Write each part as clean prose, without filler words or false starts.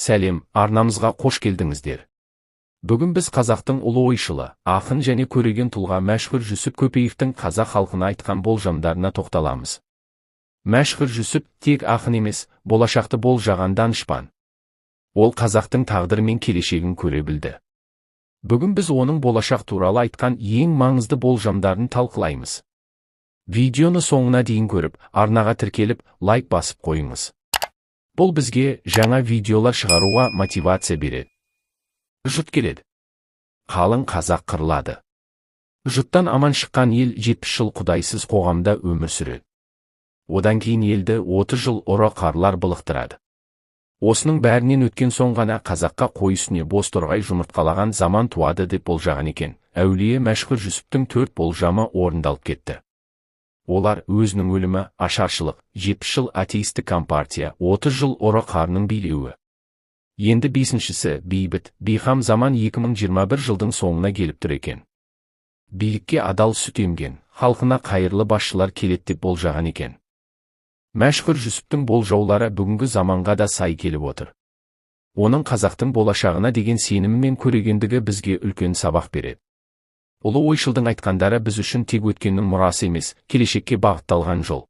Сәлем, арнамызға қош келдіңіздер. Бүгін біз қазақтың ұлы ойшылы, ақын және көреген тұлға мәшһүр Жүсіп Көпеевтің қазақ халқына айтқан болжамдарына тоқталамыз. Мәшһүр Жүсіп тек ақын емес, болашақты болжаған данышпан. Ол қазақтың тағдыры мен келешегін көре білді. Бүгін біз оның болашақ туралы айтқан ең маңызды болжамдарын талқылаймыз. Видеоны соңына дейін көріп, арнаға тіркеліп, лайк басып қойыңыз. Бұл бізге жаңа видеолар шығаруға мотивация береді. Жұт келеді. Қалың қазақ қырылады. Жұттан аман шыққан ел 70 жыл құдайсыз қоғамда өмір сүреді. Одан кейін елді 30 жыл ұры қарлар былықтырады. Осының бәрінен өткен соң ғана қазаққа қой үстіне боз торғай жұмыртқалаған заман туады деп болжаған екен. Әулие мәшһүр Жүсіптің 4 болжамы орындалып кетті. Олар өзінің өлімі, ашаршылық, 70 жыл атеистік компартия, 30 жыл ұры қарның билеуі. Енді 5-шісі бейбіт, бейқам заман 2021 жылдың соңына келіп тұр екен. Билікке адал сүт емген, халқына қайырлы басшылар келеді деп болжаған екен. Мәшһүр Жүсіптің болжаулары бүгінгі заманға да сай келіп отыр. Оның қазақтың болашағына деген сенімі мен көрегендігі бізге үлкен сабақ береді. Ұлы ойшылдың айтқандары біз үшін тек өткеннің мұрасы емес, келешекке бағытталған жол.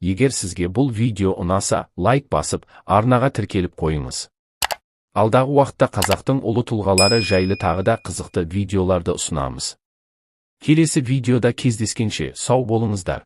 Егер сізге бұл видео ұнаса, лайк басып, арнаға тіркеліп қойыңыз. Алдағы уақытта қазақтың ұлы тұлғалары жайлы тағы да қызықты видеоларды ұсынамыз. Келесі видеода кездескенше сау болыңыздар.